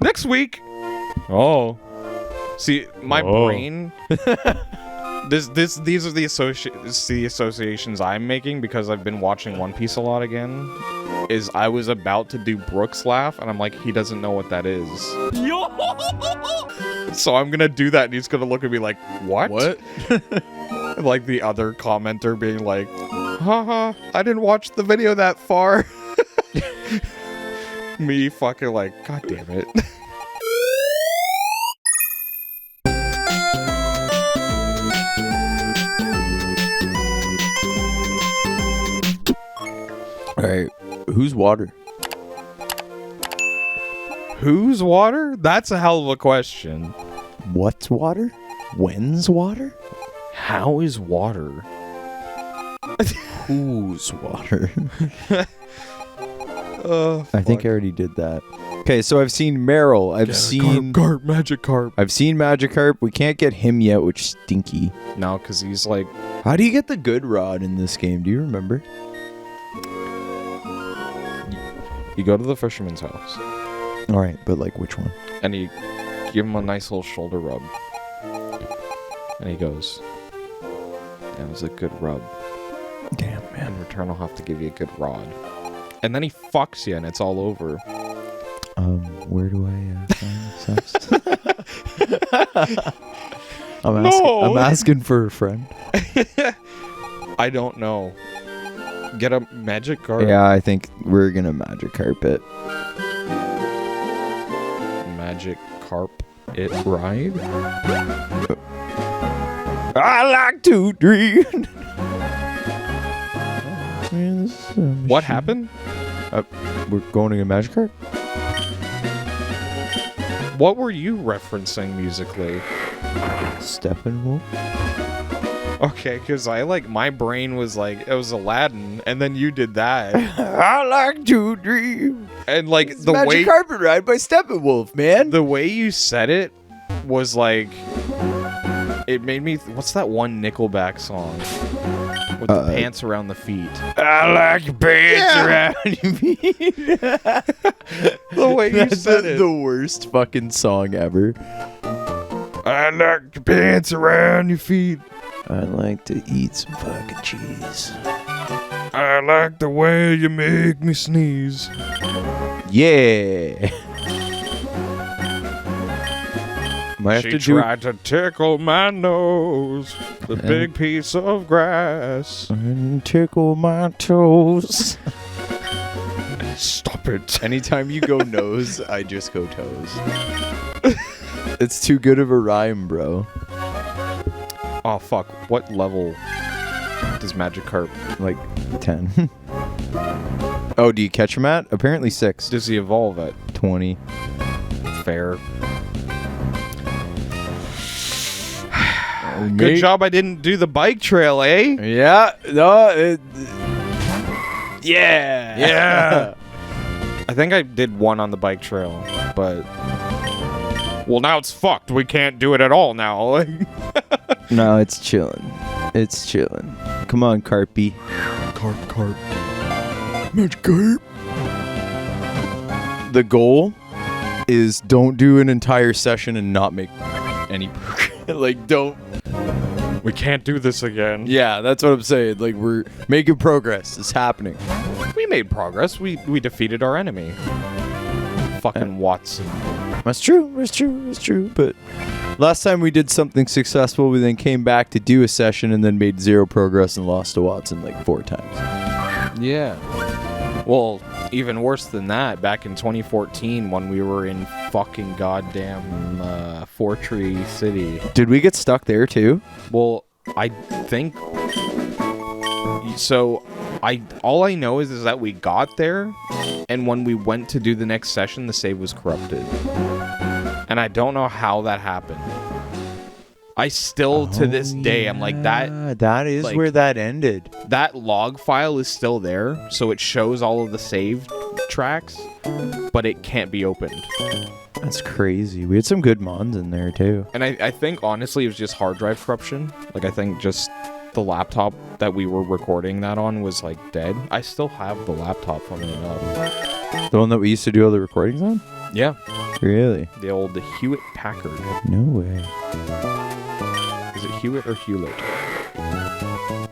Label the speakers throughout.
Speaker 1: Next week. Oh. See, my brain. These are the associations I'm making because I've been watching One Piece a lot again. Is I was about to do Brooks laugh, and I'm like, he doesn't know what that is. So I'm gonna do that, and he's gonna look at me like, what?
Speaker 2: What?
Speaker 1: Like the other commenter being like, haha, I didn't watch the video that far. Me fucking like, god damn it.
Speaker 2: Alright, who's water?
Speaker 1: Who's water? That's a hell of a question.
Speaker 2: What's water? When's water?
Speaker 1: How is water?
Speaker 2: Who's water?
Speaker 1: I
Speaker 2: think I already did that. Okay, so I've seen Meryl. I've seen
Speaker 1: Carp, Magikarp.
Speaker 2: I've seen Magikarp. We can't get him yet, which is stinky.
Speaker 1: No, because he's like...
Speaker 2: How do you get the good rod in this game? Do you remember?
Speaker 1: You go to the fisherman's house.
Speaker 2: Alright, but like which one?
Speaker 1: And you give him a nice little shoulder rub. And he goes, that was a good rub.
Speaker 2: Damn, man.
Speaker 1: In return, I'll have to give you a good rod. And then he fucks you and it's all over.
Speaker 2: Where do I find sex? I'm asking for a friend.
Speaker 1: I don't know. Get a Magikarp.
Speaker 2: Yeah, I think we're gonna Magikarp it.
Speaker 1: Magikarp it ride?
Speaker 2: I like to dream.
Speaker 1: What happened?
Speaker 2: We're going to get Magikarp?
Speaker 1: What were you referencing musically?
Speaker 2: Steppenwolf?
Speaker 1: Okay, because my brain was like, it was Aladdin, and then you did that.
Speaker 2: I like to dream.
Speaker 1: And like
Speaker 2: It's
Speaker 1: the way
Speaker 2: Magikarp Ride by Steppenwolf, man.
Speaker 1: the way you said it was like, it made me. What's that one Nickelback song with the pants around the feet?
Speaker 2: I like pants around your feet.
Speaker 1: The way you said it.
Speaker 2: The worst fucking song ever.
Speaker 1: I like the pants around your feet.
Speaker 2: I like to eat some fucking cheese.
Speaker 1: I like the way you make me sneeze.
Speaker 2: Yeah. Might have
Speaker 1: She tried to tickle my nose, the big piece of grass.
Speaker 2: and tickle my toes.
Speaker 1: Stop it.
Speaker 2: Anytime you go nose, I just go toes. It's too good of a rhyme, bro.
Speaker 1: Oh, fuck. What level does Magikarp...
Speaker 2: Like 10. Oh, do you catch him at? Apparently 6.
Speaker 1: Does he evolve at?
Speaker 2: 20.
Speaker 1: Fair. Good job I didn't do the bike trail, eh?
Speaker 2: Yeah. No. Yeah.
Speaker 1: Yeah. I think I did one on the bike trail, but... Well, now it's fucked. We can't do it at all now.
Speaker 2: No, it's chilling. It's chilling. Come on, Carpy.
Speaker 1: Carp.
Speaker 2: Magikarp. The goal is don't do an entire session and not make any progress. Like, don't.
Speaker 1: We can't do this again.
Speaker 2: Yeah, that's what I'm saying. Like, we're making progress. It's happening.
Speaker 1: We made progress. We defeated our enemy. Fucking Watson.
Speaker 2: That's true. That's true. That's true. But last time we did something successful, we then came back to do a session and then made 0 progress and lost to Watson like 4 times.
Speaker 1: Yeah. Well, even worse than that, back in 2014 when we were in fucking goddamn Fortree City.
Speaker 2: Did we get stuck there too?
Speaker 1: Well, I think... So, all I know is that we got there, and when we went to do the next session, the save was corrupted. And I don't know how that happened. I still, to this day, I'm like,
Speaker 2: that is
Speaker 1: like,
Speaker 2: where that ended.
Speaker 1: That log file is still there, so it shows all of the saved tracks, but it can't be opened.
Speaker 2: That's crazy. We had some good mons in there too.
Speaker 1: And I think, honestly, it was just hard drive corruption. Like, I think just the laptop that we were recording that on was, like, dead. I still have the laptop, funnily enough.
Speaker 2: The one that we used to do all the recordings on?
Speaker 1: Yeah.
Speaker 2: Really?
Speaker 1: The old Hewitt Packard.
Speaker 2: No way.
Speaker 1: Is it Hewitt or Hewlett?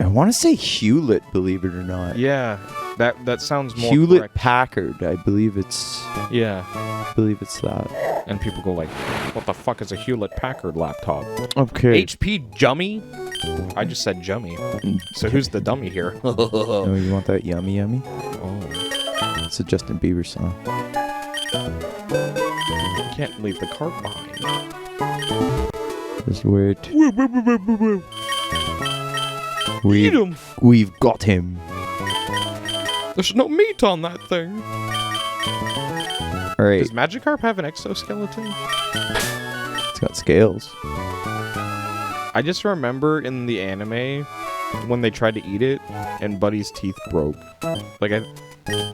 Speaker 2: I want to say Hewlett, believe it or not.
Speaker 1: Yeah. That sounds more
Speaker 2: Hewlett
Speaker 1: correct.
Speaker 2: Packard. I believe it's that.
Speaker 1: And people go like, what the fuck is a Hewlett Packard laptop?
Speaker 2: Okay.
Speaker 1: HP Jummy? I just said Jummy. So who's the dummy here?
Speaker 2: Oh, you want that yummy yummy?
Speaker 1: Oh.
Speaker 2: It's a Justin Bieber song.
Speaker 1: You can't leave the cart behind.
Speaker 2: Just wait.
Speaker 1: Eat him!
Speaker 2: We've got him.
Speaker 1: There's no meat on that thing.
Speaker 2: All right.
Speaker 1: Does Magikarp have an exoskeleton?
Speaker 2: It's got scales.
Speaker 1: I just remember in the anime when they tried to eat it and Buddy's teeth broke. Like,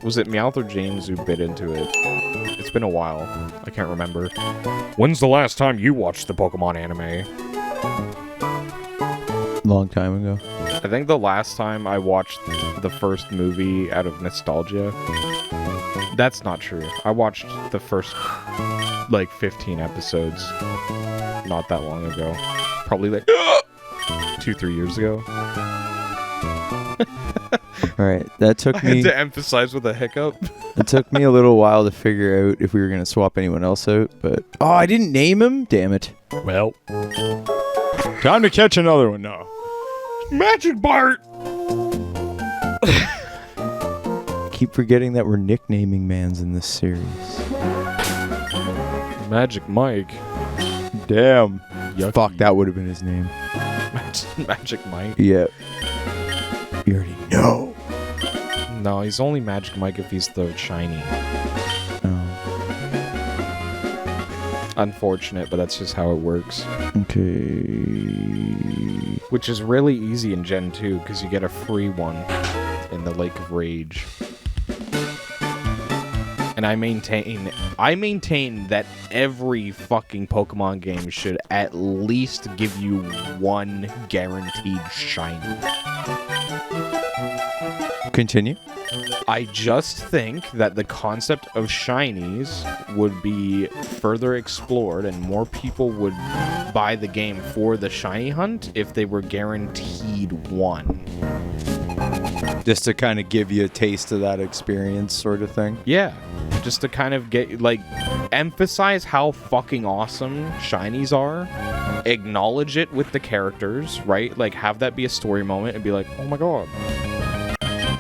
Speaker 1: was it Meowth or James who bit into it? It's been a while. I can't remember. When's the last time you watched the Pokemon anime?
Speaker 2: Long time ago.
Speaker 1: I think the last time I watched the first movie out of nostalgia. That's not true. I watched the first, like, 15 episodes not that long ago. Probably, like, 2-3 years ago.
Speaker 2: All right. That took
Speaker 1: I had
Speaker 2: me...
Speaker 1: to emphasize with a hiccup.
Speaker 2: It took me a little while to figure out if we were going to swap anyone else out, but... Oh, I didn't name him? Damn it.
Speaker 1: Well.
Speaker 2: Time to catch another one now.
Speaker 1: Magic Bart!
Speaker 2: Keep forgetting that we're nicknaming mans in this series.
Speaker 1: Magic Mike.
Speaker 2: Damn.
Speaker 1: Yucky.
Speaker 2: Fuck, that would have been his name.
Speaker 1: Magic Mike?
Speaker 2: Yeah. You already know.
Speaker 1: No, he's only Magic Mike if he's the shiny.
Speaker 2: Oh.
Speaker 1: Unfortunate, but that's just how it works.
Speaker 2: Okay.
Speaker 1: Which is really easy in Gen 2, because you get a free one in the Lake of Rage. And I maintain that every fucking Pokemon game should at least give you one guaranteed shiny.
Speaker 2: Continue.
Speaker 1: I just think that the concept of shinies would be further explored and more people would buy the game for the shiny hunt if they were guaranteed one.
Speaker 2: Just to kind of give you a taste of that experience sort of thing.
Speaker 1: Yeah. Just to kind of get, like, emphasize how fucking awesome shinies are. Acknowledge it with the characters, right? Like, have that be a story moment and be like, oh my god.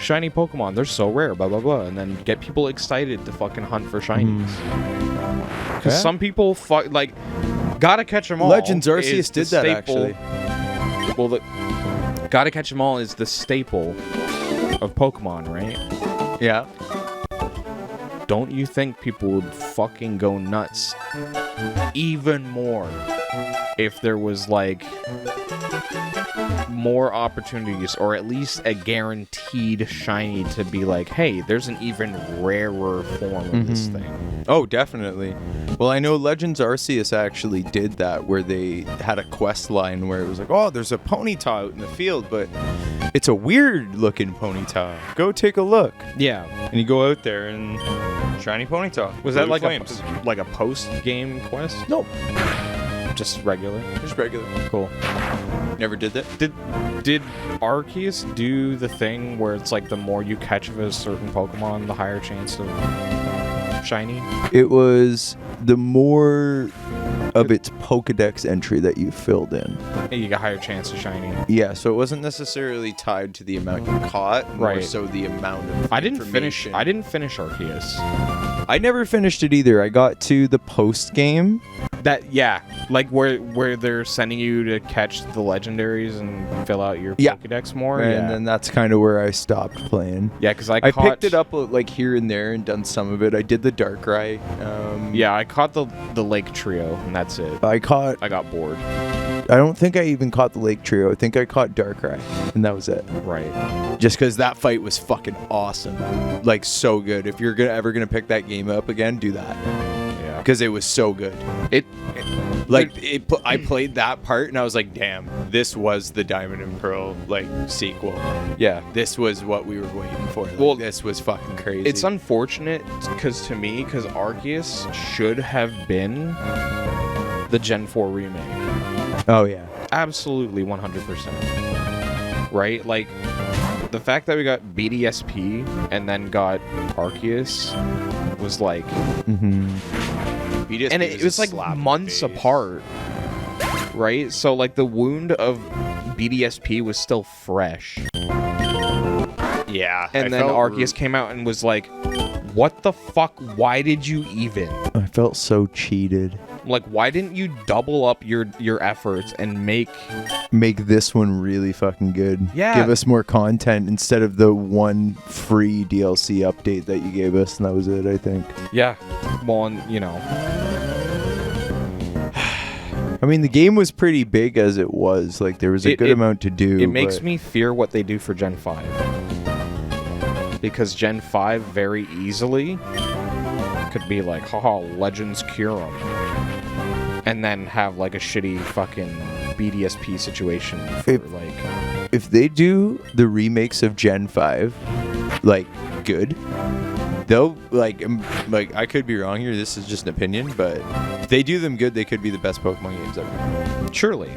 Speaker 1: Shiny Pokemon, they're so rare, blah, blah, blah. And then get people excited to fucking hunt for shinies. Because some people, like, gotta catch them all.
Speaker 2: Legends Arceus did that, actually.
Speaker 1: Well, gotta catch them all is the staple of Pokemon, right?
Speaker 2: Yeah.
Speaker 1: Don't you think people would fucking go nuts even more if there was, like, more opportunities, or at least a guaranteed shiny to be like, hey, there's an even rarer form of this thing.
Speaker 2: Oh, definitely. Well, I know Legends Arceus actually did that, where they had a quest line where it was like, oh, there's a Ponyta out in the field, but it's a weird looking Ponyta. Go take a look.
Speaker 1: Yeah.
Speaker 2: And you go out there and shiny Ponyta.
Speaker 1: Was that like
Speaker 2: flames.
Speaker 1: a post-game quest?
Speaker 2: Nope.
Speaker 1: Just regular?
Speaker 2: Just regular.
Speaker 1: Cool.
Speaker 2: Never did that.
Speaker 1: Did Arceus do the thing where it's like the more you catch of a certain Pokemon, the higher chance of shiny?
Speaker 2: It was the more of its Pokedex entry that you filled in.
Speaker 1: You got a higher chance of shiny.
Speaker 2: Yeah, so it wasn't necessarily tied to the amount you caught, more
Speaker 1: Right.
Speaker 2: so the amount of
Speaker 1: I didn't finish Arceus.
Speaker 2: I never finished it either. I got to the post game.
Speaker 1: Like where they're sending you to catch the legendaries and fill out your Pokedex more.
Speaker 2: And then that's kind of where I stopped playing.
Speaker 1: Yeah, because I
Speaker 2: picked it up like here and there and done some of it. I did the Darkrai.
Speaker 1: I caught the Lake Trio, and that's it.
Speaker 2: I
Speaker 1: got bored.
Speaker 2: I don't think I even caught the Lake Trio. I think I caught Darkrai, and that was it.
Speaker 1: Right.
Speaker 2: Just because that fight was fucking awesome. Like, so good. If you're ever gonna pick that game up again, do that.
Speaker 1: Yeah.
Speaker 2: because it was so good. I played that part and I was like, damn, this was the Diamond and Pearl like sequel.
Speaker 1: Yeah.
Speaker 2: This was what we were waiting for. Like,
Speaker 1: Well,
Speaker 2: this was fucking crazy.
Speaker 1: It's unfortunate because Arceus should have been the Gen 4 remake.
Speaker 2: Oh yeah.
Speaker 1: Absolutely 100%. Right? Like, the fact that we got BDSP and then got Arceus was like...
Speaker 2: BDSP
Speaker 1: and it was like months apart. Right? So, like, the wound of BDSP was still fresh.
Speaker 2: Yeah.
Speaker 1: And then Arceus came out and was like, what the fuck? Why did you even?
Speaker 2: I felt so cheated.
Speaker 1: Like, why didn't you double up your efforts and make
Speaker 2: this one really fucking good?
Speaker 1: Yeah.
Speaker 2: Give us more content instead of the one free DLC update that you gave us, and that was it, I think.
Speaker 1: Yeah. Well, and, you know.
Speaker 2: I mean, the game was pretty big as it was. Like, there was a good amount to do.
Speaker 1: It makes me fear what they do for Gen 5. Because Gen 5 very easily could be like, haha, Legends cure 'em. And then have like a shitty fucking BDSP situation for
Speaker 2: if they do the remakes of Gen 5 like good, they'll like I could be wrong here, this is just an opinion, but if they do them good, they could be the best Pokemon games ever.
Speaker 1: Surely.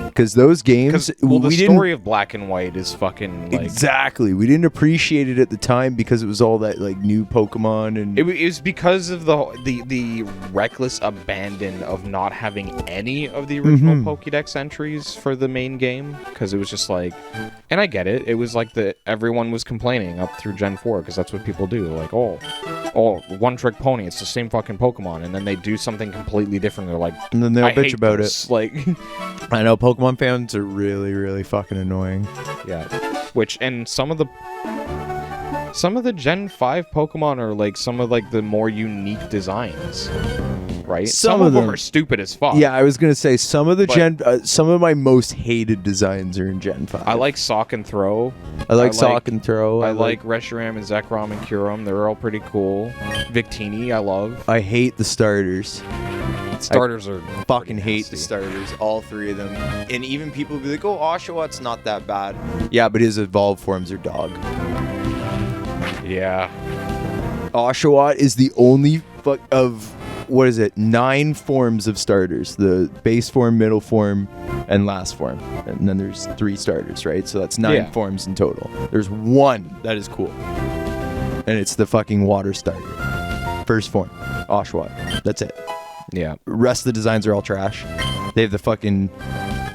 Speaker 2: Because those games,
Speaker 1: the story of Black and White is fucking like...
Speaker 2: Exactly. We didn't appreciate it at the time because it was all that like new Pokemon and...
Speaker 1: It was because of the reckless abandon of not having any of the original Pokédex entries for the main game. Because it was just like... And I get it. It was like everyone was complaining up through Gen 4 because that's what people do. Like, oh, one-trick pony. It's the same fucking Pokemon. And then they do something completely different. They're like...
Speaker 2: And then they'll bitch about it.
Speaker 1: Like...
Speaker 2: I know, Pokemon fans are really, really fucking annoying.
Speaker 1: Yeah. And some of the Gen 5 Pokemon are like some of like the more unique designs. Right? Some of them are stupid as fuck.
Speaker 2: Yeah, I was gonna say some of some of my most hated designs are in Gen 5.
Speaker 1: I like Sock and Throw.
Speaker 2: I like Sock and Throw.
Speaker 1: I like Reshiram and Zekrom and Kyurem. They're all pretty cool. Victini, I love.
Speaker 2: I hate the starters.
Speaker 1: Starters are
Speaker 2: fucking hate the starters, all three of them. And even people will be like, oh, Oshawott not that bad. Yeah, but his evolved forms are dog.
Speaker 1: Yeah.
Speaker 2: Oshawott is the only of 9 forms of starters. The base form, middle form, and last form. And then there's 3 starters, right? So that's 9 forms in total. There's one that is cool. And it's the fucking water starter. First form, Oshawott. That's it.
Speaker 1: Yeah.
Speaker 2: Rest of the designs are all trash. They have the fucking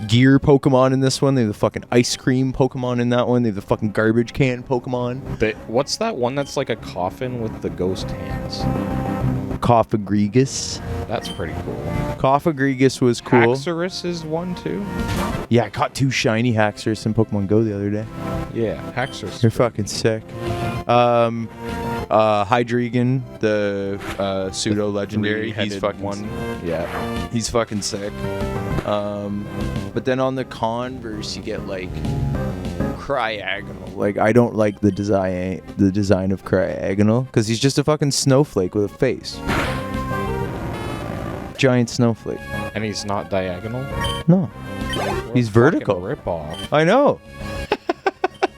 Speaker 2: gear Pokemon in this one. They have the fucking ice cream Pokemon in that one. They have the fucking garbage can Pokemon.
Speaker 1: But what's that one that's like a coffin with the ghost hands?
Speaker 2: Coffagrigus.
Speaker 1: That's pretty cool.
Speaker 2: Coffagrigus was cool.
Speaker 1: Haxorus is one too.
Speaker 2: Yeah, I caught 2 shiny Haxorus in Pokemon Go the other day.
Speaker 1: Yeah, Haxorus.
Speaker 2: They're fucking sick. Hydreigon, the pseudo legendary, he's fucking
Speaker 1: one. Yeah,
Speaker 2: he's fucking sick. But then on the converse, you get like Cryagonal. Like, I don't like the design of Cryagonal because he's just a fucking snowflake with a face. Giant snowflake.
Speaker 1: And he's not diagonal?
Speaker 2: No. He's vertical.
Speaker 1: Rip off.
Speaker 2: I know.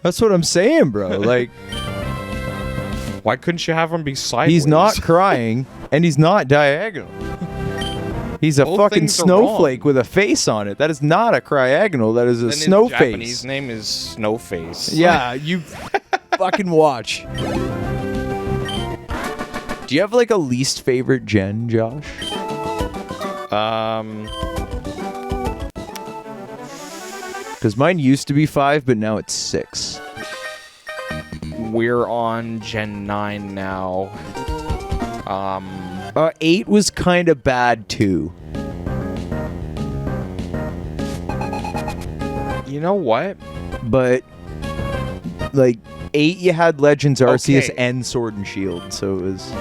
Speaker 2: That's what I'm saying, bro. Like,
Speaker 1: why couldn't you have him be sideways?
Speaker 2: He's not crying, and he's not diagonal. He's a fucking snowflake with a face on it. That is not a Cryagonal. That is a snowface. His
Speaker 1: Japanese name is Snowface.
Speaker 2: Yeah, you fucking watch. Do you have like a least favorite gen, Josh? Because mine used to be 5, but now it's 6.
Speaker 1: We're on Gen 9 now.
Speaker 2: 8 was kind of bad too.
Speaker 1: You know what?
Speaker 2: But like 8, you had Legends Arceus and Sword and Shield, so it was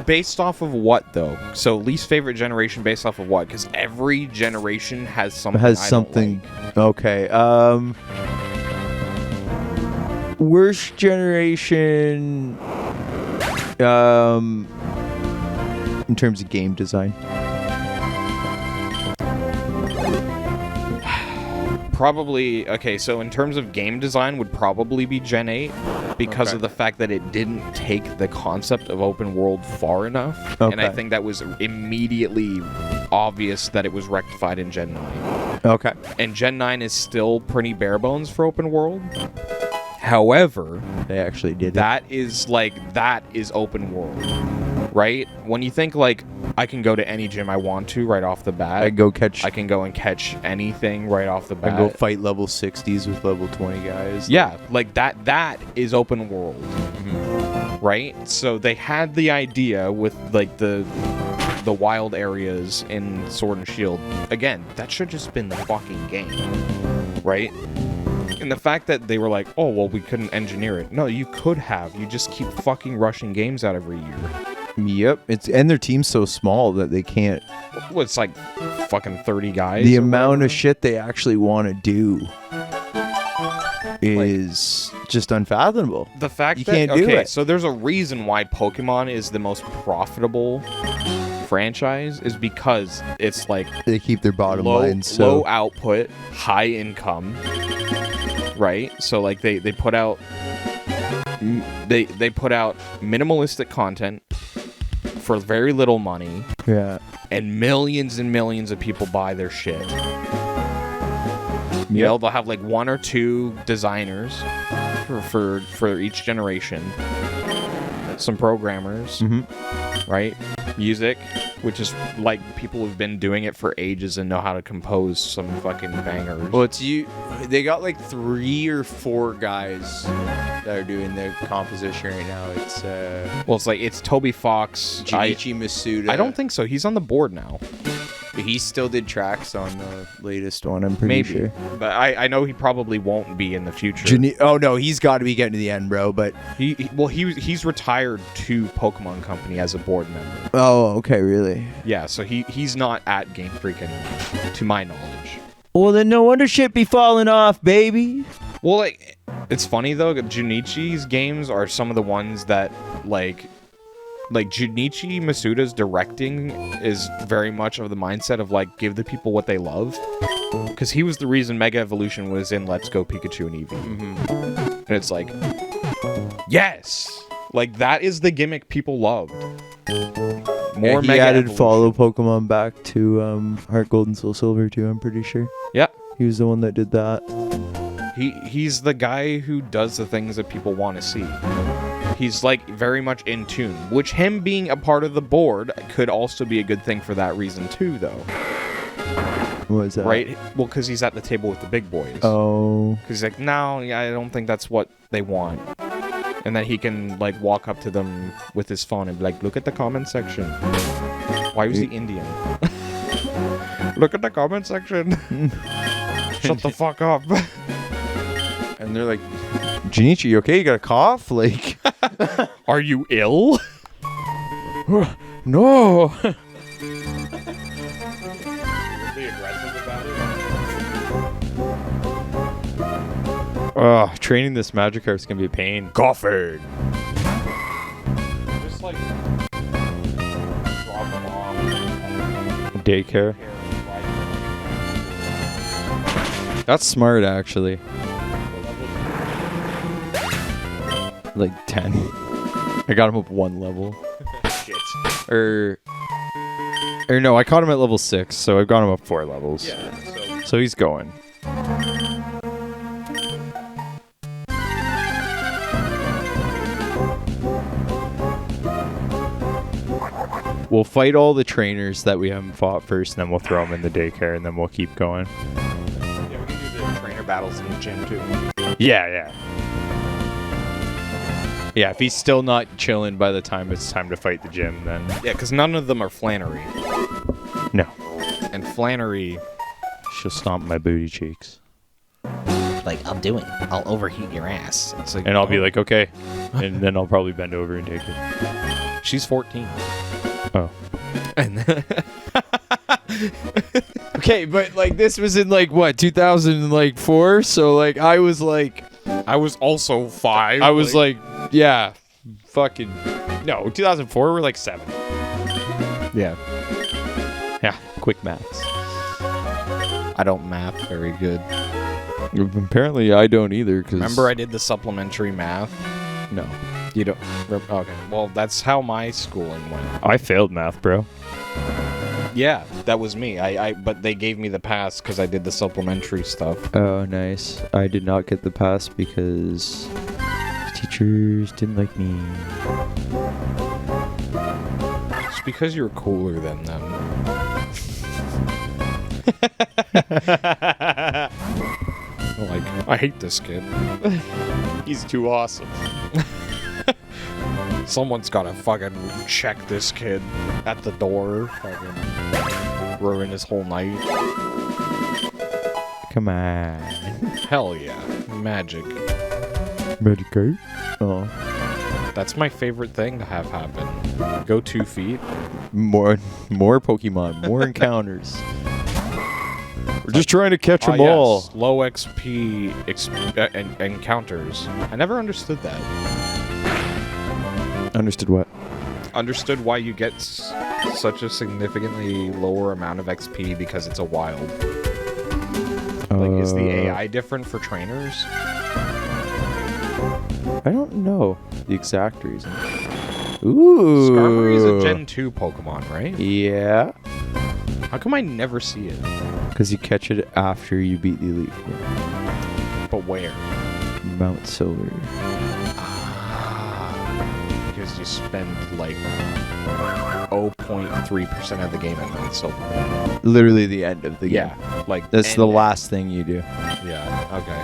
Speaker 1: based off of what though? So least favorite generation based off of what? Because every generation has something.
Speaker 2: Like. Okay. Worst generation. in terms of game design?
Speaker 1: Probably, okay, so in terms of game design would probably be Gen 8 because of the fact that it didn't take the concept of open world far enough. And I think that was immediately obvious that it was rectified in Gen 9.
Speaker 2: Okay.
Speaker 1: And Gen 9 is still pretty bare bones for open world. However,
Speaker 2: They actually did
Speaker 1: that is open world, right? When you think like I can go to any gym I want to right off the bat.
Speaker 2: I can
Speaker 1: go and catch anything right off the bat.
Speaker 2: I go fight level 60s with level 20 guys.
Speaker 1: Yeah, like that is open world. Right? So they had the idea with like the wild areas in Sword and Shield. Again, that should just been the fucking game. Right? And the fact that they were like, oh, well, we couldn't engineer it. No, you could have. You just keep fucking rushing games out every year.
Speaker 2: Yep. And their team's so small that they can't.
Speaker 1: Well, it's like fucking 30 guys.
Speaker 2: The amount of shit they actually want to do is just unfathomable.
Speaker 1: The fact
Speaker 2: you
Speaker 1: that
Speaker 2: can't do it.
Speaker 1: So there's a reason why Pokemon is the most profitable franchise is because it's like
Speaker 2: they keep their bottom line so
Speaker 1: low output, high income, right? So like they put out they put out minimalistic content for very little money.
Speaker 2: Yeah.
Speaker 1: And millions of people buy their shit. You know, they'll have like one or two designers for each generation. Some programmers, right? Music, which is like people who've been doing it for ages and know how to compose some fucking bangers.
Speaker 2: Well, they got like 3 or 4 guys that are doing their composition right now.
Speaker 1: It's Toby Fox,
Speaker 2: Junichi Masuda.
Speaker 1: I don't think so. He's on the board now.
Speaker 2: He still did tracks on the latest one, I'm pretty sure.
Speaker 1: But I know he probably won't be in the future.
Speaker 2: Oh, no, he's got to be getting to the end, bro. But
Speaker 1: he's retired to Pokemon Company as a board member.
Speaker 2: Oh, okay, really?
Speaker 1: Yeah, so he's not at Game Freak anymore, to my knowledge.
Speaker 2: Well, then no wonder shit be falling off, baby.
Speaker 1: Well, like, it's funny, though. Junichi's games are some of the ones that, like Junichi Masuda's directing is very much of the mindset of like give the people what they love, because he was the reason Mega Evolution was in Let's Go Pikachu and Eevee. And it's like, yes, like that is the gimmick people loved. More
Speaker 2: he
Speaker 1: Mega
Speaker 2: added
Speaker 1: Evolution.
Speaker 2: follow Pokemon back to Heart Gold and Soul Silver too, I'm pretty sure.
Speaker 1: Yeah,
Speaker 2: he was the one that did that.
Speaker 1: He's the guy who does the things that people want to see. He's like very much in tune, which him being a part of the board could also be a good thing for that reason too, though.
Speaker 2: What is that?
Speaker 1: Right? Well, because he's at the table with the big boys.
Speaker 2: Oh.
Speaker 1: Because he's like, no, I don't think that's what they want. And then he can like walk up to them with his phone and be like, look at the comment section. Why was he Indian? Look at the comment section. Shut the fuck up.
Speaker 2: And they're like, Junichi, you okay? You got a cough? Like,
Speaker 1: are you ill?
Speaker 2: no.
Speaker 1: Be aggressive about
Speaker 2: Oh, training this Magikarp's gonna be a pain.
Speaker 1: Coughing. Just like drop them off.
Speaker 2: Daycare. That's smart, actually. Like 10. I got him up 1 level.
Speaker 1: Shit.
Speaker 2: Or no, I caught him at level 6, so I've got him up 4 levels.
Speaker 1: Yeah,
Speaker 2: So he's going. We'll fight all the trainers that we haven't fought first, and then we'll throw them in the daycare, and then we'll keep going.
Speaker 1: Yeah, we can do the trainer battles in the gym too.
Speaker 2: Yeah. Yeah, if he's still not chilling by the time it's time to fight the gym, then...
Speaker 1: Yeah, because none of them are Flannery.
Speaker 2: No.
Speaker 1: And Flannery...
Speaker 2: She'll stomp my booty cheeks.
Speaker 3: Like, I'll do it. I'll overheat your ass.
Speaker 1: It's like,
Speaker 2: And I'll be like, okay. And then I'll probably bend over and take it.
Speaker 1: she's 14.
Speaker 2: Oh.
Speaker 1: And
Speaker 2: Okay, but, like, this was in, like, what, 2004? So, like, I was, like...
Speaker 1: I was also 5.
Speaker 2: I was, like, yeah, fucking... No, 2004, we're, like, 7.
Speaker 1: Yeah.
Speaker 2: Yeah, quick maths.
Speaker 1: I don't math very good.
Speaker 2: Apparently, I don't either. Cause
Speaker 1: Remember I did the supplementary math?
Speaker 2: No,
Speaker 1: You don't... Okay. Well, that's how my schooling went.
Speaker 2: I failed math, bro.
Speaker 1: Yeah, that was me. But they gave me the pass because I did the supplementary stuff.
Speaker 2: Oh, nice. I did not get the pass because teachers didn't like me.
Speaker 1: It's because you're cooler than them. Like, I hate this kid.
Speaker 2: He's too awesome.
Speaker 1: Someone's gotta fucking check this kid at the door. Fucking ruin his whole night.
Speaker 2: Come on.
Speaker 1: Hell yeah. Magic.
Speaker 2: Magic card? Oh.
Speaker 1: That's my favorite thing to have happen. Go 2 feet.
Speaker 2: More Pokemon, more encounters. We're just trying to catch them all.
Speaker 1: Yes. Low XP encounters. I never understood that.
Speaker 2: Understood what?
Speaker 1: Understood why you get such a significantly lower amount of XP because it's a wild. Like, is the AI different for trainers?
Speaker 2: I don't know the exact reason. Ooh.
Speaker 1: Skarmory is a Gen 2 Pokemon, right?
Speaker 2: Yeah.
Speaker 1: How come I never see it?
Speaker 2: Because you catch it after you beat the Elite Four.
Speaker 1: But where?
Speaker 2: Mount Silver.
Speaker 1: Because you spend like 0.3% of the game at Mount Silver.
Speaker 2: Literally the end of the game.
Speaker 1: Yeah, like
Speaker 2: That's the last thing you do.
Speaker 1: Yeah, okay.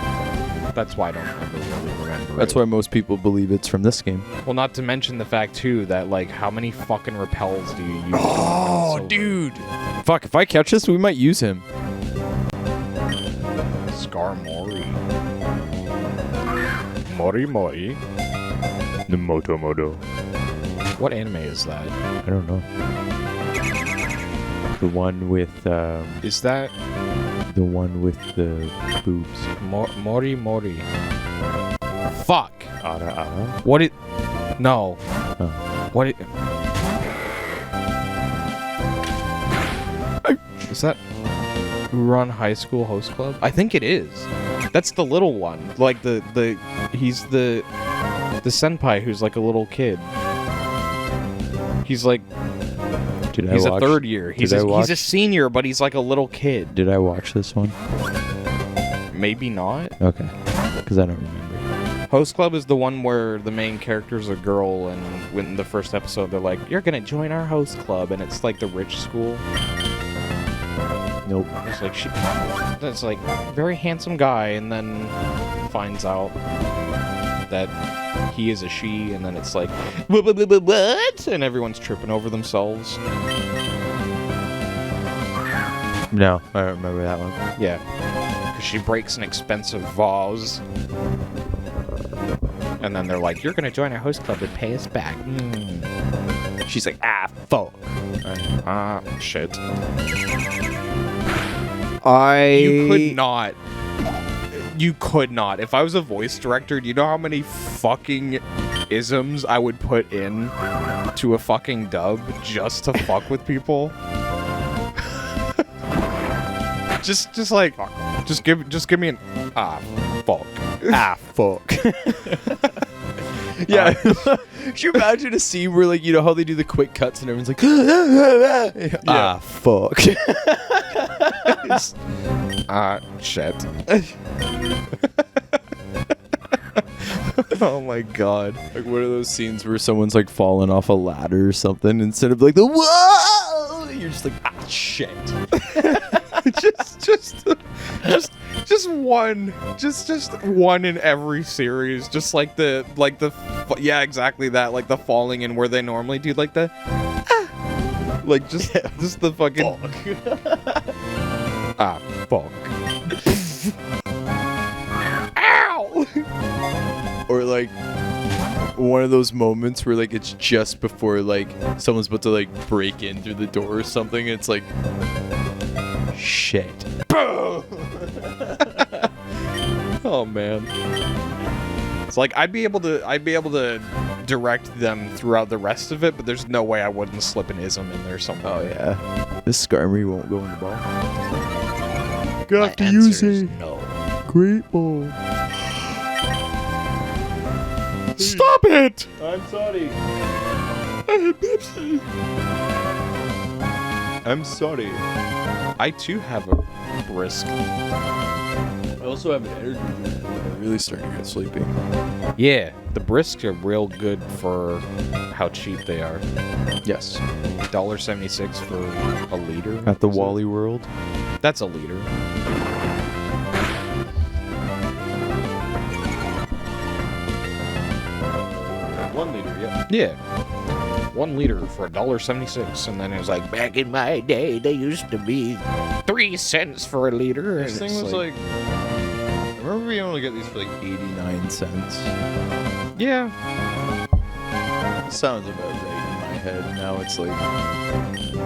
Speaker 1: That's why I don't ever really remember.
Speaker 2: That's why most people believe it's from this game.
Speaker 1: Well, not to mention the fact too that like how many fucking repels do you use?
Speaker 2: Oh, dude! Fuck! If I catch this, we might use him.
Speaker 1: Skarmory. Mori.
Speaker 2: The Moto.
Speaker 1: What anime is that?
Speaker 2: I don't know. The one with
Speaker 1: Is that
Speaker 2: the one with the boobs.
Speaker 1: Mori? Fuck.
Speaker 2: Ara.
Speaker 1: What it? No.
Speaker 2: Oh.
Speaker 1: What it? Is that Run High School Host Club? I think it is. That's the little one. Like he's the senpai who's like a little kid. He's like he's a third year. He's a senior, but he's like a little kid.
Speaker 2: Did I watch this one?
Speaker 1: Maybe not.
Speaker 2: Okay. Because I don't remember.
Speaker 1: Host Club is the one where the main character's a girl, and in the first episode they're like, "You're gonna join our host club," and it's like the rich school.
Speaker 2: Nope.
Speaker 1: It's like that's like very handsome guy, and then finds out that he is a she, and then it's like, what? And everyone's tripping over themselves.
Speaker 2: No, I don't remember that one.
Speaker 1: Yeah, because she breaks an expensive vase, and then they're like, "You're gonna join our host club and pay us back." She's like, "Ah, fuck." Shit. You could not. If I was a voice director, do you know how many fucking isms I would put in to a fucking dub just to fuck with people? just give me an fuck. Fuck.
Speaker 2: Yeah. Could you imagine a scene where, like, you know how they do the quick cuts and everyone's like, fuck.
Speaker 1: Shit. Oh my god.
Speaker 2: Like one of those scenes where someone's like falling off a ladder or something, instead of like the whoa, you're just like, shit.
Speaker 1: just one in every series, just like the yeah, exactly that, like the falling in where they normally do like the like just the fucking fuck. Ow.
Speaker 2: Or like one of those moments where like it's just before like someone's about to like break in through the door or something, and it's like shit.
Speaker 1: Oh man. It's like I'd be able to direct them throughout the rest of it, but there's no way I wouldn't slip an ism in there somewhere.
Speaker 2: Oh yeah. This Skarmory won't go in the ball.
Speaker 3: My
Speaker 2: Got to
Speaker 3: answer
Speaker 2: use
Speaker 3: is
Speaker 2: it.
Speaker 3: no.
Speaker 2: Great ball.
Speaker 1: Stop it!
Speaker 2: I'm sorry. I'm sorry.
Speaker 1: I too have a brisk.
Speaker 2: I also have an energy drink. I'm really starting to get sleepy.
Speaker 1: Yeah, the brisks are real good for how cheap they are.
Speaker 2: Yes.
Speaker 1: $1.76 for a liter.
Speaker 2: At the
Speaker 1: is it?
Speaker 2: Wally World.
Speaker 1: That's a liter.
Speaker 2: $1 liter, yeah.
Speaker 1: Yeah. 1 liter for $1.76, and then it was like, back in my day, they used to be 3 cents for a liter.
Speaker 2: This
Speaker 1: and
Speaker 2: thing
Speaker 1: it's
Speaker 2: was like, I remember being able to get these for like 89 cents.
Speaker 1: yeah.
Speaker 2: Sounds about right in my head. Now it's like,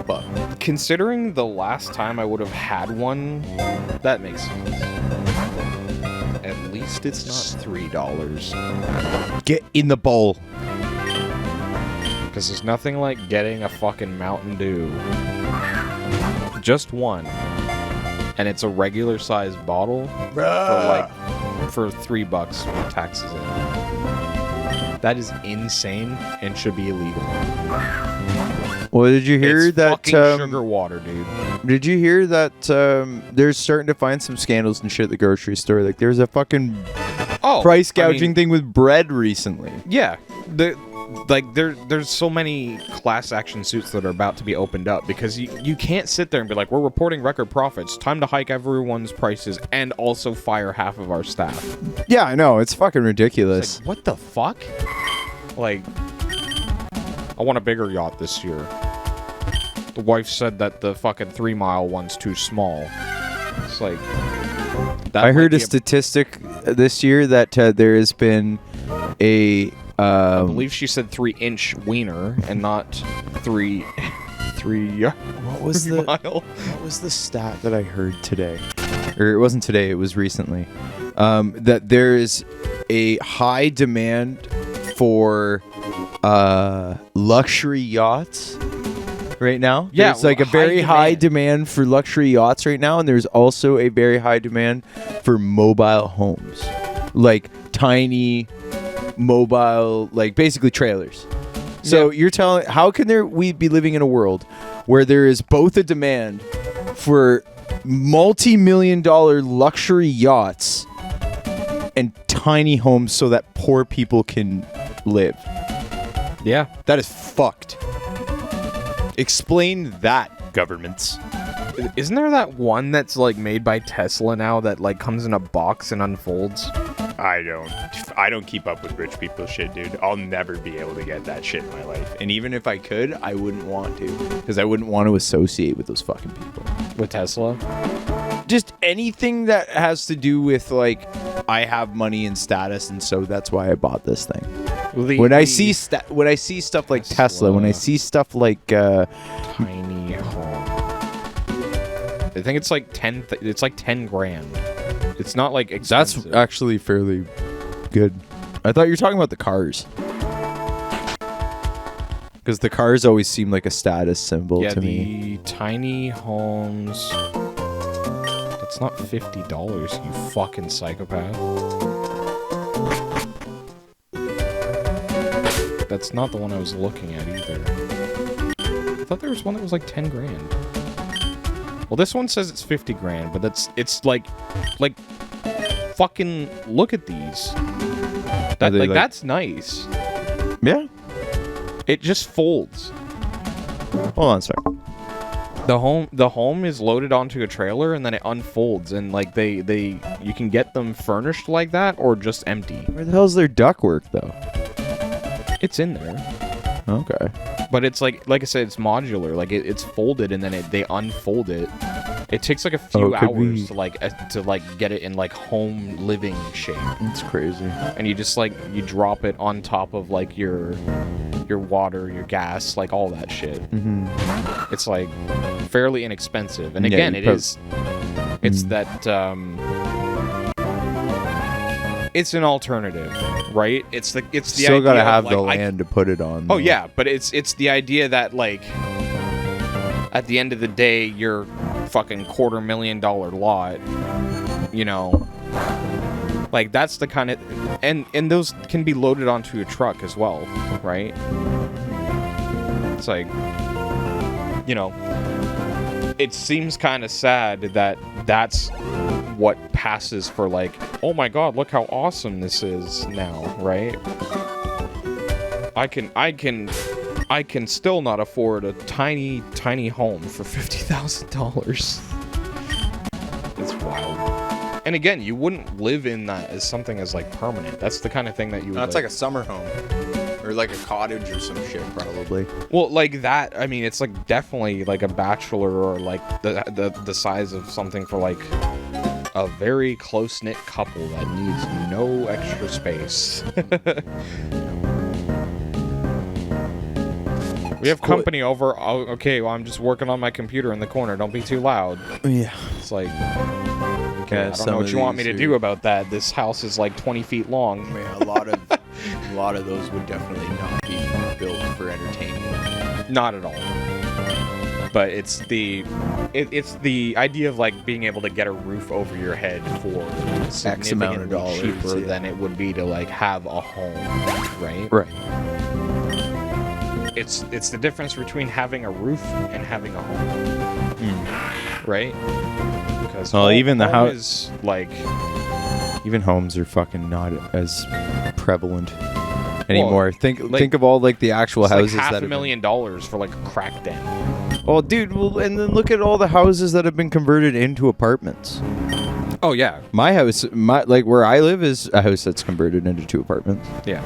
Speaker 2: fuck.
Speaker 1: Considering the last time I would have had one, that makes sense. At least it's not $3.
Speaker 2: Get in the bowl.
Speaker 1: Because there's nothing like getting a fucking Mountain Dew. Just one. And it's a regular sized bottle for $3 with taxes in it. That is insane and should be illegal.
Speaker 2: Well, did you hear
Speaker 1: It's
Speaker 2: that?
Speaker 1: fucking sugar water, dude.
Speaker 2: Did you hear that? They're starting to find some scandals and shit at the grocery store. Like, there's a fucking price gouging thing with bread recently.
Speaker 1: Yeah, there's so many class action suits that are about to be opened up because you can't sit there and be like, we're reporting record profits, time to hike everyone's prices and also fire half of our staff.
Speaker 2: Yeah, I know. It's fucking ridiculous.
Speaker 1: It's like, what the fuck? Like, I want a bigger yacht this year. The wife said that the fucking 3 mile one's too small. It's like, that
Speaker 2: I heard
Speaker 1: might
Speaker 2: a
Speaker 1: be
Speaker 2: statistic this year that there has been a
Speaker 1: I believe she said 3-inch wiener and not 3
Speaker 2: what was the
Speaker 1: mile.
Speaker 2: what was the stat that I heard today? Or it wasn't today, it was recently. That there is a high demand for luxury yachts right now.
Speaker 1: Yeah,
Speaker 2: there's like a very high demand for luxury yachts right now, and there's also a very high demand for mobile homes, like tiny mobile, like basically trailers. So you're telling, how can we be living in a world where there is both a demand for multi-million-dollar luxury yachts and tiny homes so that poor people can live?
Speaker 1: Yeah.
Speaker 2: That is fucked. Explain that, governments.
Speaker 1: Isn't there that one that's like made by Tesla now that like comes in a box and unfolds?
Speaker 2: I don't keep up with rich people shit, dude. I'll never be able to get that shit in my life. And even if I could, I wouldn't want to. Because I wouldn't want to associate with those fucking people.
Speaker 1: With Tesla?
Speaker 2: Just anything that has to do with, like, I have money and status, and so that's why I bought this thing. When I see stuff like Tesla, when I see stuff like
Speaker 1: tiny home. I think it's like 10 grand. It's not like expensive.
Speaker 2: That's actually fairly good. I thought you were talking about the cars. Because the cars always seem like a status symbol to me.
Speaker 1: The tiny homes. That's not $50, you fucking psychopath. That's not the one I was looking at either. I thought there was one that was like 10 grand. Well, this one says it's 50 grand, but it's like fucking look at these. That like that's nice.
Speaker 2: Yeah.
Speaker 1: It just folds.
Speaker 2: Hold on a sec.
Speaker 1: The home is loaded onto a trailer and then it unfolds and like you can get them furnished like that or just empty.
Speaker 2: Where the hell's their ductwork though?
Speaker 1: It's in there.
Speaker 2: Okay.
Speaker 1: But it's like I said, it's modular. Like it's folded and then they unfold it. It takes like a few hours to get it in like home living shape.
Speaker 2: That's crazy.
Speaker 1: And you just like you drop it on top of like your water, your gas, like all that shit.
Speaker 2: Mm-hmm.
Speaker 1: It's like fairly inexpensive. And again, it's that It's an alternative, right? It's the
Speaker 2: Still
Speaker 1: idea
Speaker 2: gotta
Speaker 1: of,
Speaker 2: have
Speaker 1: like,
Speaker 2: the land to put it on.
Speaker 1: Oh
Speaker 2: though.
Speaker 1: yeah, but it's the idea that, like, at the end of the day, your fucking $250,000 lot, you know, like, that's the kind of, and those can be loaded onto a truck as well, right? It's like, you know, it seems kind of sad that that's what passes for, like, oh my god, look how awesome this is now, right? I can still not afford a tiny home for $50,000. It's wild. And again, you wouldn't live in that as something as, like, permanent. That's the kind of thing that you would,
Speaker 2: That's like a summer home. Or like a cottage or some shit, probably.
Speaker 1: well, like that, I mean, it's like definitely like a bachelor, or like the size of something for like a very close-knit couple that needs no extra space. We have company over. Oh, okay, well, I'm just working on my computer in the corner. Don't be too loud.
Speaker 2: Yeah.
Speaker 1: It's like, okay,
Speaker 2: Yeah,
Speaker 1: I don't
Speaker 2: some
Speaker 1: know
Speaker 2: of
Speaker 1: what you want me
Speaker 2: these
Speaker 1: to
Speaker 2: are-
Speaker 1: do about that. This house is like 20 feet long.
Speaker 2: Yeah, a lot of those would definitely not be built for entertainment.
Speaker 1: Not at all. But it's the idea of, like, being able to get a roof over your head for
Speaker 2: X amount of
Speaker 1: significantly
Speaker 2: dollars,
Speaker 1: cheaper
Speaker 2: yeah.
Speaker 1: than it would be to, like, have a home, right?
Speaker 2: Right.
Speaker 1: It's the difference between having a roof and having a home, right? Because
Speaker 2: Well, even the
Speaker 1: home
Speaker 2: house-
Speaker 1: is like,
Speaker 2: Even homes are fucking not as prevalent anymore. Think
Speaker 1: like-
Speaker 2: of all like the actual
Speaker 1: it's like
Speaker 2: houses that have
Speaker 1: $500,000 for, like, a crack den.
Speaker 2: Oh, dude, well, and then look at all the houses that have been converted into apartments.
Speaker 1: Oh yeah,
Speaker 2: My house, like where I live, is a house that's converted into 2 apartments.
Speaker 1: yeah.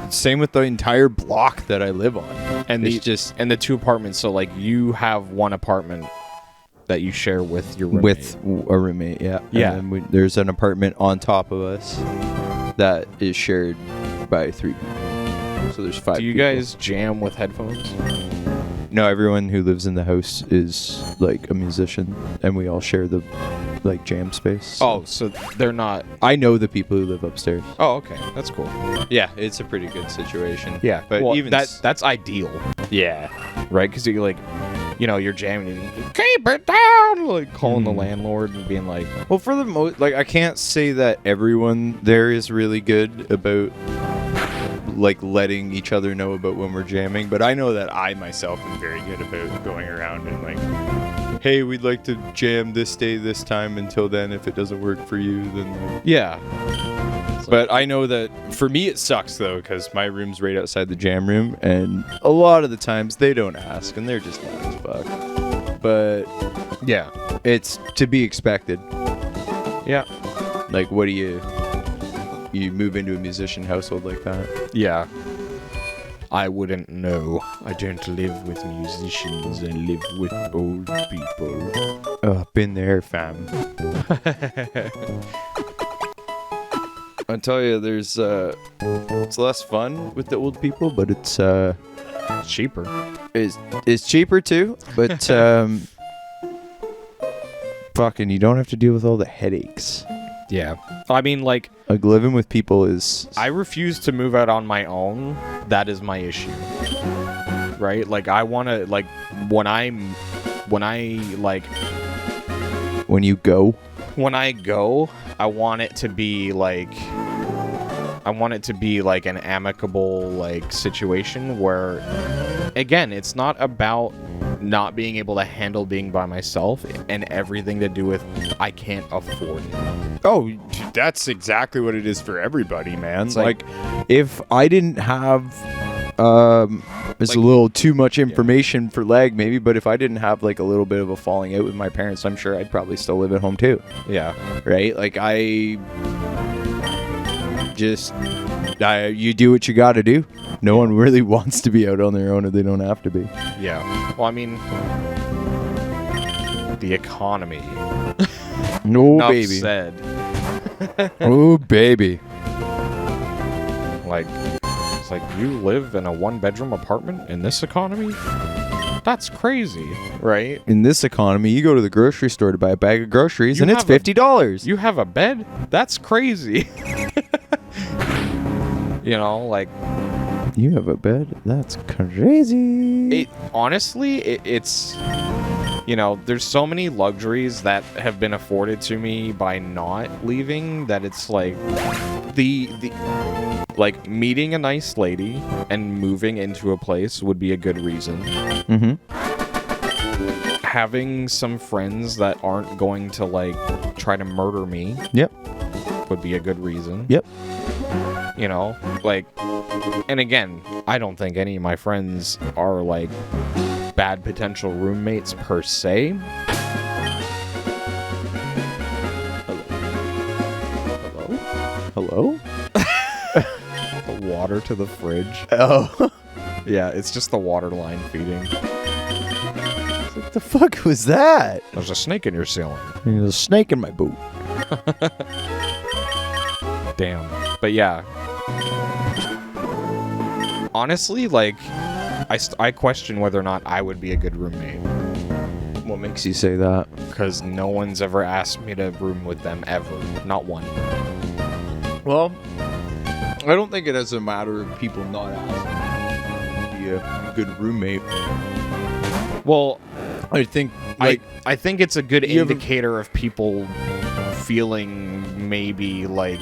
Speaker 2: Same with the entire block that I live on.
Speaker 1: And
Speaker 2: It's just
Speaker 1: and the 2 apartments. So, like, you have one apartment that you share with your roommate.
Speaker 2: with a roommate, yeah.
Speaker 1: Yeah.
Speaker 2: And then there's an apartment on top of us that is shared by 3 people. So there's 5
Speaker 1: Do you
Speaker 2: people.
Speaker 1: guys jam with headphones?
Speaker 2: No, everyone who lives in the house is like a musician, and we all share the like jam space.
Speaker 1: Oh, so they're not.
Speaker 2: I know the people who live upstairs.
Speaker 1: Oh, okay, that's cool.
Speaker 2: Yeah, it's a pretty good situation.
Speaker 1: Yeah,
Speaker 2: but
Speaker 1: well,
Speaker 2: even
Speaker 1: that's ideal,
Speaker 2: yeah,
Speaker 1: right? Because you, like, you know, you're jamming, and you keep it down, like calling the landlord and being like,
Speaker 2: well, for the most, like, I can't say that everyone there is really good about like letting each other know about when we're jamming, but I know that I myself am very good about going around and like, hey, we'd like to jam this day, this time. Until then, if it doesn't work for you, then like,
Speaker 1: yeah.
Speaker 2: but I know that for me it sucks though, because my room's right outside the jam room, and a lot of the times they don't ask and they're just loud as fuck. But
Speaker 1: Yeah.
Speaker 2: it's to be expected.
Speaker 1: Yeah.
Speaker 2: Like, what do you move into a musician household like that?
Speaker 1: Yeah. I wouldn't know. I don't live with musicians. I live with old people.
Speaker 2: Oh, been there, fam. I tell you, there's it's less fun with the old people, but it's
Speaker 1: Cheaper.
Speaker 2: it's cheaper too. But fucking, you don't have to deal with all the headaches.
Speaker 1: Yeah. I mean, like,
Speaker 2: Living with people is
Speaker 1: I refuse to move out on my own. That is my issue. Right? Like, I want to, like, when I
Speaker 2: when you go.
Speaker 1: I want it to be like an amicable, like, situation where, again, it's not about not being able to handle being by myself and everything to do with I can't afford it.
Speaker 2: Oh, that's exactly what it is for everybody, man.
Speaker 1: It's
Speaker 2: Like, if I didn't have it's a
Speaker 1: Like-
Speaker 2: little too much information for Leg maybe, but if I didn't have like a little bit of a falling out with my parents, I'm sure I'd probably still live at home too.
Speaker 1: Yeah.
Speaker 2: Right? Like, you do what you got to do. No one really wants to be out on their own if they don't have to be.
Speaker 1: Yeah. Well, I mean, the economy.
Speaker 2: No,
Speaker 1: Enough
Speaker 2: baby.
Speaker 1: said.
Speaker 2: Oh, baby.
Speaker 1: Like, it's like, you live in a 1-bedroom apartment in this economy? That's crazy, right?
Speaker 2: In this economy, you go to the grocery store to buy a bag of groceries,
Speaker 1: You
Speaker 2: and it's
Speaker 1: have a-
Speaker 2: $50.
Speaker 1: You have a bed? That's crazy. You know, like
Speaker 2: You have a bed? That's crazy.
Speaker 1: it's you know, there's so many luxuries that have been afforded to me by not leaving that it's like the like meeting a nice lady and moving into a place would be a good reason.
Speaker 2: Mm-hmm.
Speaker 1: Having some friends that aren't going to like try to murder me.
Speaker 2: Yep.
Speaker 1: Would be a good reason.
Speaker 2: Yep.
Speaker 1: You know, like, and again, I don't think any of my friends are like bad potential roommates per se.
Speaker 2: Hello?
Speaker 1: The water to the fridge.
Speaker 2: Oh.
Speaker 1: Yeah, it's just the water line feeding.
Speaker 2: What the fuck was that?
Speaker 1: There's a snake in your ceiling.
Speaker 2: There's a snake in my boot.
Speaker 1: Damn. But yeah. Honestly, like, I question whether or not I would be a good roommate.
Speaker 2: What makes you say that?
Speaker 1: Because no one's ever asked me to room with them, ever. Not one.
Speaker 2: Well, I don't think it is a matter of people not asking to be a good roommate.
Speaker 1: Well,
Speaker 2: I think, like,
Speaker 1: I think it's a good
Speaker 2: You ever-
Speaker 1: indicator of people feeling maybe like,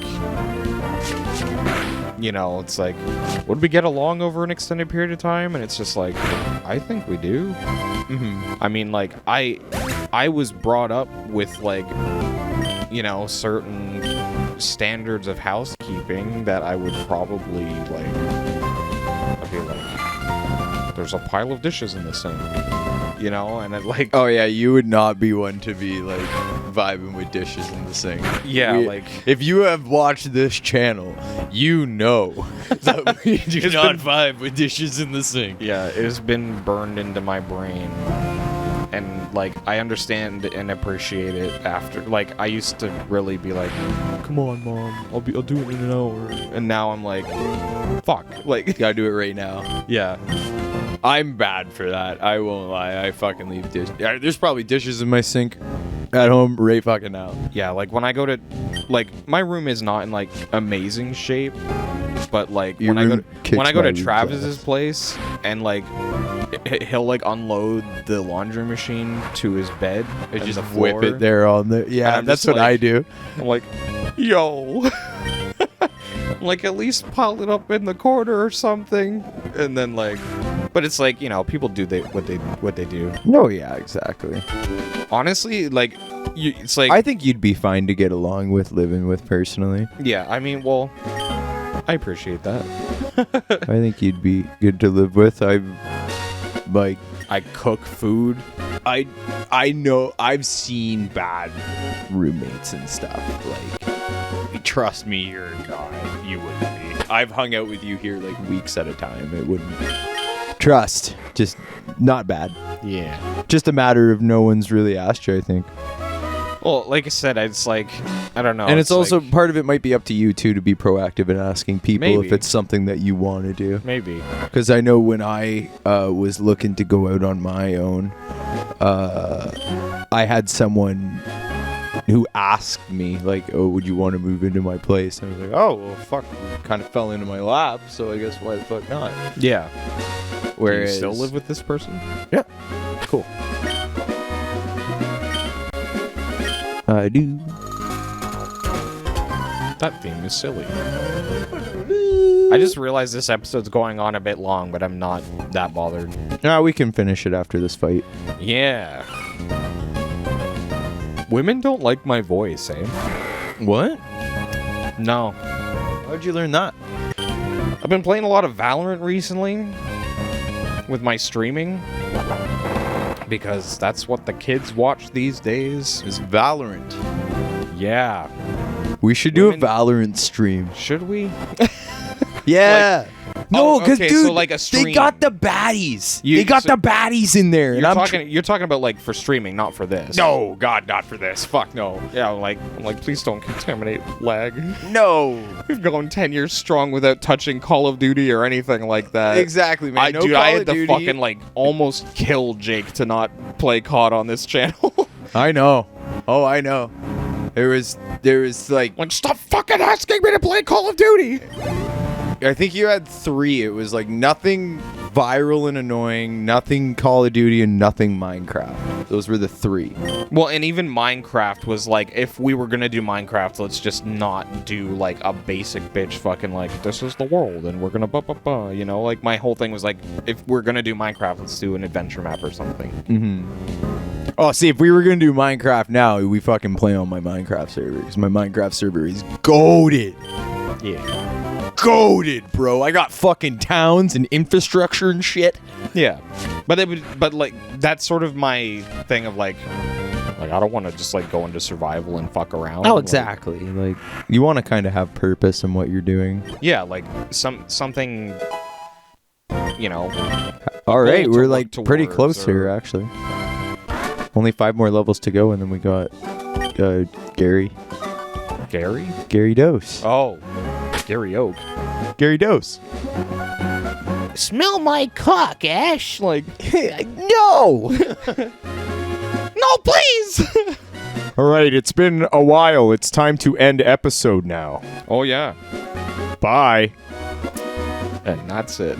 Speaker 1: you know, it's like, would we get along over an extended period of time? And it's just like, I think we do. I mean, like, I was brought up with, like, you know, certain standards of housekeeping that I would probably, like, I'd be like, there's a pile of dishes in the sink, you know, and it, like,
Speaker 2: oh yeah, you would not be one to be like vibing with dishes in the sink.
Speaker 1: yeah, like,
Speaker 2: if you have watched this channel, you know that we do not vibe with dishes in the sink.
Speaker 1: yeah, it has been burned into my brain. And, like, I understand and appreciate it after. Like, I used to really be like, come on, Mom, I'll do it in an hour. And now I'm like, fuck. Like,
Speaker 2: Gotta do it right now.
Speaker 1: yeah.
Speaker 2: I'm bad for that. I won't lie. I fucking leave dishes. There's probably dishes in my sink at home right fucking now.
Speaker 1: Yeah, like, when I go to, like, my room is not in, like, amazing shape. But, like,
Speaker 2: Your
Speaker 1: when I
Speaker 2: room kicks
Speaker 1: go
Speaker 2: my
Speaker 1: to
Speaker 2: room
Speaker 1: Travis's
Speaker 2: ass.
Speaker 1: place and, like, he'll, like, unload the laundry machine to his bed.
Speaker 2: I
Speaker 1: and
Speaker 2: just
Speaker 1: the
Speaker 2: whip
Speaker 1: floor.
Speaker 2: it there on the.
Speaker 1: And
Speaker 2: Yeah,
Speaker 1: I'm
Speaker 2: that's
Speaker 1: just
Speaker 2: what I
Speaker 1: like-
Speaker 2: do.
Speaker 1: I'm like, yo. I'm like, at least pile it up in the corner or something. And then, like, but it's like, you know, people do what they do.
Speaker 2: No, yeah, exactly.
Speaker 1: Honestly, like, it's like,
Speaker 2: I think you'd be fine to get along with, living with personally.
Speaker 1: yeah, I mean, well, I appreciate that.
Speaker 2: I think you'd be good to live with. Like,
Speaker 1: I cook food.
Speaker 2: I know I've seen bad roommates and stuff. Like, trust me, you're a guy. You wouldn't be. I've hung out with you here like weeks at a time. It wouldn't. Trust, just not bad.
Speaker 1: Yeah.
Speaker 2: Just a matter of no one's really asked you, I think.
Speaker 1: Well, like I said, it's like, I don't know.
Speaker 2: And it's also
Speaker 1: like,
Speaker 2: part of it might be up to you too to be proactive in asking people
Speaker 1: Maybe.
Speaker 2: if it's something that you want to do.
Speaker 1: maybe.
Speaker 2: Because I know when I was looking to go out on my own, I had someone who asked me, like, oh, would you want to move into my place? And I was like, oh, well, fuck, kind of fell into my lap, so I guess why the fuck not?
Speaker 1: Yeah.
Speaker 2: Whereas,
Speaker 1: Do you still live with this person?
Speaker 2: Yeah.
Speaker 1: Cool.
Speaker 2: I do.
Speaker 1: That theme is silly. I just realized this episode's going on a bit long, but I'm not that bothered.
Speaker 2: Nah, we can finish it after this fight.
Speaker 1: Yeah. Women don't like my voice, eh?
Speaker 2: What?
Speaker 1: No.
Speaker 2: How'd you learn that?
Speaker 1: I've been playing a lot of Valorant recently with my streaming because that's what the kids watch these days.
Speaker 2: It's Valorant.
Speaker 1: Yeah.
Speaker 2: We should do a
Speaker 1: Women-
Speaker 2: Valorant stream.
Speaker 1: Should we?
Speaker 2: Yeah. No,
Speaker 1: Oh,
Speaker 2: because
Speaker 1: okay,
Speaker 2: dude,
Speaker 1: so like a
Speaker 2: they
Speaker 1: stream.
Speaker 2: got the baddies.
Speaker 1: You-
Speaker 2: they got
Speaker 1: so-
Speaker 2: the baddies in there.
Speaker 1: You're
Speaker 2: and
Speaker 1: you're talking about like for streaming, not for this.
Speaker 2: No, God, not for this. Fuck no.
Speaker 1: Yeah, I'm like, please don't contaminate lag.
Speaker 2: No.
Speaker 1: We've gone 10 years strong without touching Call of Duty or anything like that.
Speaker 2: Exactly, man. No
Speaker 1: Dude,
Speaker 2: Call
Speaker 1: I had
Speaker 2: of
Speaker 1: to
Speaker 2: Duty.
Speaker 1: fucking like almost kill Jake to not play COD on this channel.
Speaker 2: I know. Oh, I know. There was like
Speaker 1: like, stop fucking asking me to play Call of Duty.
Speaker 2: I think you had 3. It was like nothing viral and annoying, nothing Call of Duty, and nothing Minecraft. Those were the 3.
Speaker 1: Well, and even Minecraft was like, if we were gonna do Minecraft, let's just not do like a basic bitch fucking like, this is the world and we're gonna you know, like my whole thing was like, if we're gonna do Minecraft, let's do an adventure map or something.
Speaker 2: Mm-hmm. Oh, see, if we were gonna do Minecraft now, we fucking play on my Minecraft server, because my Minecraft server is goated.
Speaker 1: Yeah.
Speaker 2: Goated, bro. I got fucking towns and infrastructure and shit.
Speaker 1: Yeah. But like that's sort of my thing of like I don't want to just like go into survival and fuck around.
Speaker 2: Oh, exactly. Like you want to kind of have purpose in what you're doing.
Speaker 1: Yeah, like something, you know.
Speaker 2: All right, we're like
Speaker 1: towards
Speaker 2: pretty close here, actually. Only 5 more levels to go, and then we got Gary Dose.
Speaker 1: Oh, Gary Oak.
Speaker 2: Gary Dose.
Speaker 3: Smell my cock, Ash.
Speaker 1: Like,
Speaker 2: No.
Speaker 1: no, please.
Speaker 2: All right, it's been a while. It's time to end episode now.
Speaker 1: Oh yeah,
Speaker 2: Bye.
Speaker 1: and that's it.